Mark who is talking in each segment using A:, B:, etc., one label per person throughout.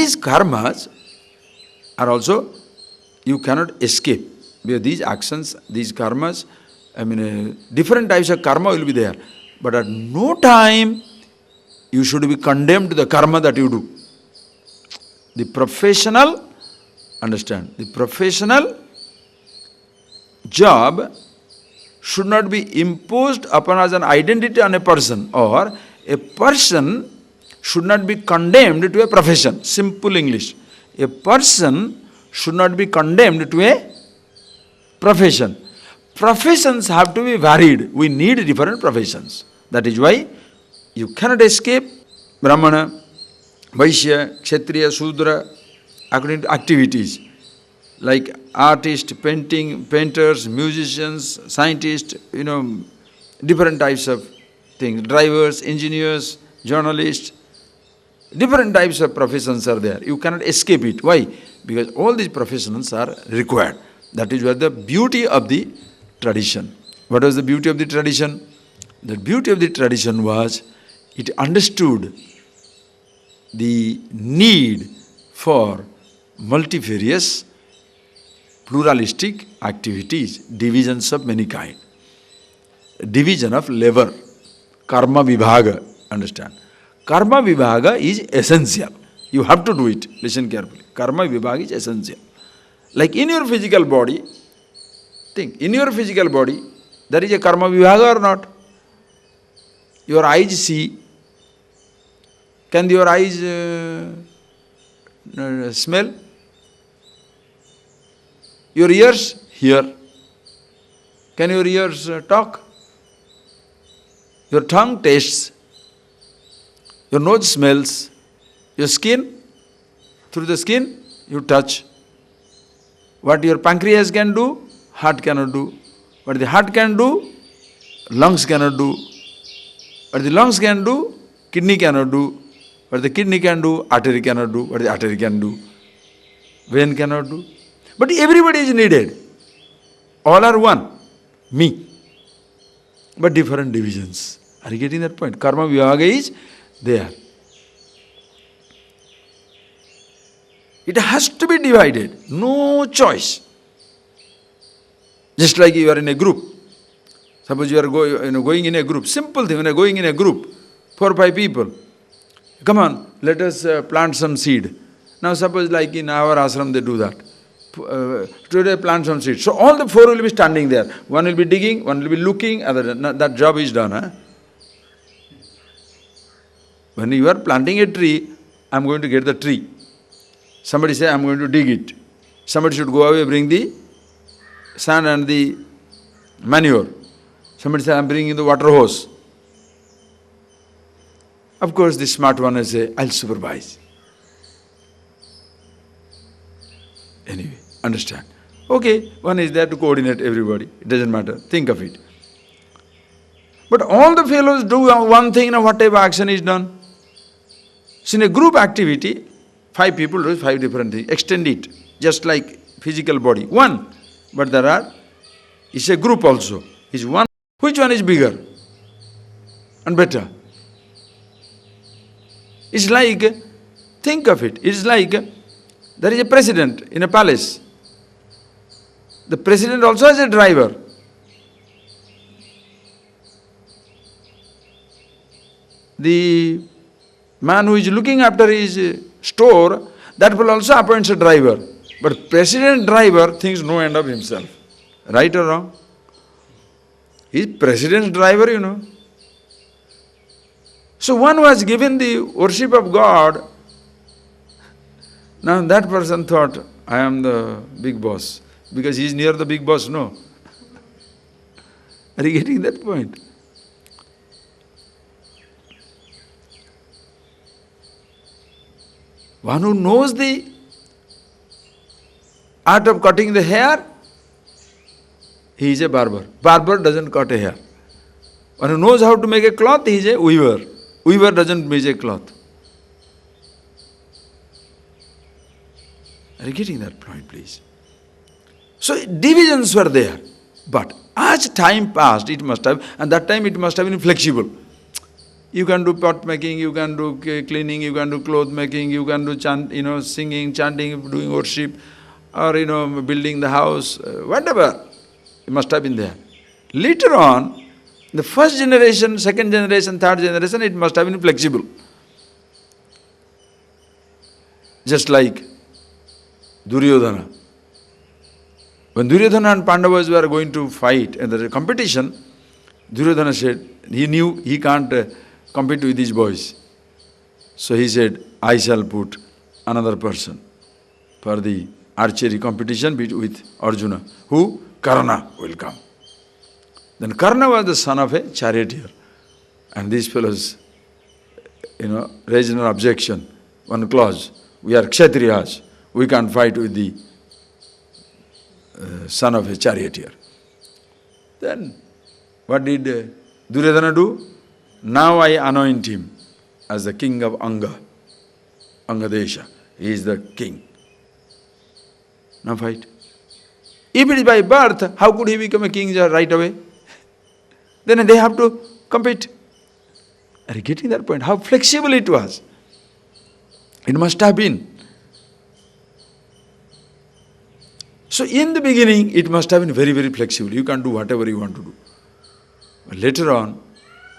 A: these karmas are also, you cannot escape. Because these actions, these karmas, different types of karma will be there. But at no time you should be condemned to the karma that you do. The professional, understand, the professional job should not be imposed upon as an identity on a person, or a person should not be condemned to a profession. Simple English. A person should not be condemned to a profession. Professions have to be varied. We need different professions. That is why you cannot escape Brahmana, Vaishya, Kshatriya, Sudra according to activities. Like artists, painters, musicians, scientists, different types of things. Drivers, engineers, journalists, different types of professions are there. You cannot escape it. Why? Because all these professions are required. That is where the beauty of the tradition. What was the beauty of the tradition? The beauty of the tradition was, it understood the need for multifarious, pluralistic activities, divisions of many kind. Division of labor, karma vibhaga, understand. Karma vibhaga is essential. You have to do it. Listen carefully. Karma vibhaga is essential. Like in your physical body, think, in your physical body, there is a karma vibhaga or not? Your eyes see. Can your eyes smell? Your ears hear. Can your ears talk? Your tongue tastes. Your nose smells. Your skin, through the skin, you touch. What your pancreas can do, heart cannot do. What the heart can do, lungs cannot do. What the lungs can do, kidney cannot do. What the kidney can do, artery cannot do. What the artery can do, vein cannot do. But everybody is needed. All are one. Me. But different divisions. Are you getting that point? Karma vibhaga is there. It has to be divided. No choice. Just like you are in a group. Suppose you are going in a group. Simple thing, when you are going in a group, 4 or 5 people. Come on, let us plant some seed. Now suppose like in our ashram they do that. Today plant some seed. So all the 4 will be standing there. One will be digging, one will be looking, that job is done. Huh? When you are planting a tree, I am going to get the tree. Somebody say, I am going to dig it. Somebody should go away, bring the sand and the manure. Somebody say, I am bringing the water hose. Of course, the smart one will say, I'll supervise. Anyway, understand. Okay, one is there to coordinate everybody. It doesn't matter. Think of it. But all the fellows do one thing, and whatever action is done. So in a group activity, 5 people do 5 different things. Extend it, just like physical body. One. But there are, it's a group also. It's one. Which one is bigger and better? It's like, think of it, it's like there is a president in a palace. The president also has a driver. The man who is looking after his store, that will also appoint a driver. But president driver thinks no end of himself. Right or wrong? He is president's driver, So one was given the worship of God. Now that person thought, I am the big boss. Because he is near the big boss, no. Are you getting that point? One who knows the art of cutting the hair, he is a barber. Barber doesn't cut a hair. One who knows how to make a cloth, he is a weaver. Weaver doesn't make a cloth. Are you getting that point, please? So divisions were there. But as time passed, it must have, and that time it must have been flexible. You can do pot making, you can do cleaning, you can do cloth making, you can do singing, chanting, doing worship, or building the house, whatever. It must have been there. Later on, the first generation, second generation, third generation, it must have been flexible. Just like Duryodhana. When Duryodhana and Pandavas were going to fight in the competition, Duryodhana said, he knew he can't compete with these boys. So he said, I shall put another person for the archery competition with Arjuna. Who? Karna will come. Then Karna was the son of a charioteer. And these fellows, raised an objection, one clause. We are Kshatriyas. We can't fight with the son of a charioteer. Then what did Duryodhana do? Now I anoint him as the king of Anga, Angadesha. He is the king. Now fight. If it is by birth, how could he become a king right away? Then they have to compete. Are you getting that point? How flexible it was. It must have been. So in the beginning, it must have been very, very flexible. You can do whatever you want to do. But later on,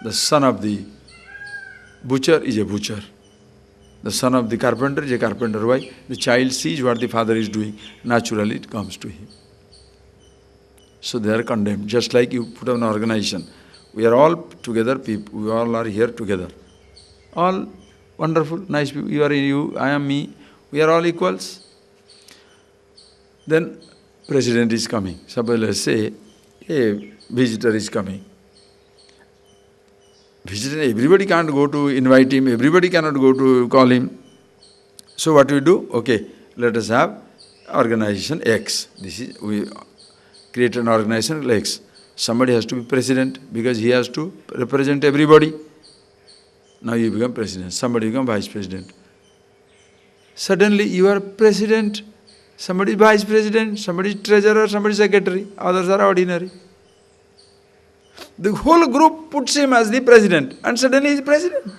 A: the son of the butcher is a butcher. The son of the carpenter is a carpenter. Why? The child sees what the father is doing. Naturally, it comes to him. So they are condemned. Just like you put an organization. We are all together people. We all are here together. All wonderful, nice people. You are you, I am me. We are all equals. Then president is coming. Suppose let's say a visitor is coming. Visitor, everybody can't go to invite him, everybody cannot go to call him. So what we do? Okay, let us have organization X. We create an organization X. Somebody has to be president because he has to represent everybody. Now you become president, somebody become vice president. Suddenly you are president, somebody is vice president, somebody is treasurer, somebody is secretary, others are ordinary. The whole group puts him as the president and suddenly he is president.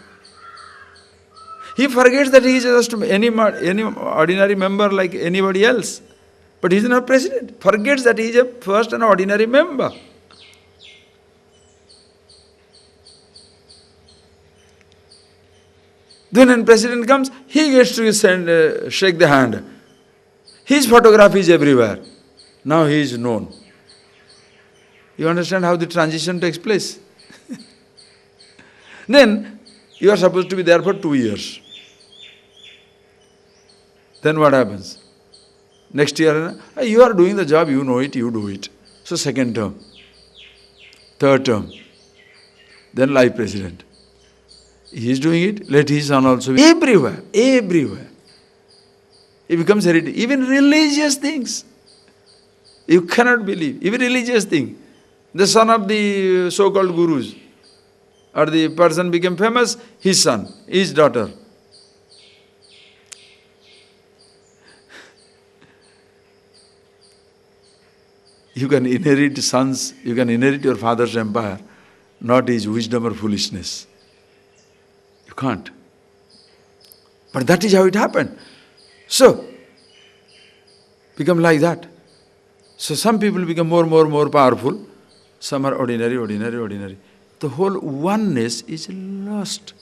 A: He forgets that he is just any ordinary member like anybody else. But he is not president. Forgets that he is first an ordinary member. Then when president comes, he gets to shake the hand. His photograph is everywhere. Now he is known. You understand how the transition takes place? Then you are supposed to be there for 2 years. Then what happens? Next year, you are doing the job, you know it, you do it. So second term, third term, then life president. He is doing it, let his son also be. Everywhere, everywhere. It becomes hereditary. Even religious things. You cannot believe. Even religious things. The son of the so-called gurus or the person became famous, his son, his daughter. You can inherit sons, you can inherit your father's empire, not his wisdom or foolishness. You can't. But that is how it happened. So, become like that. So some people become more powerful. Some are ordinary. The whole oneness is lost.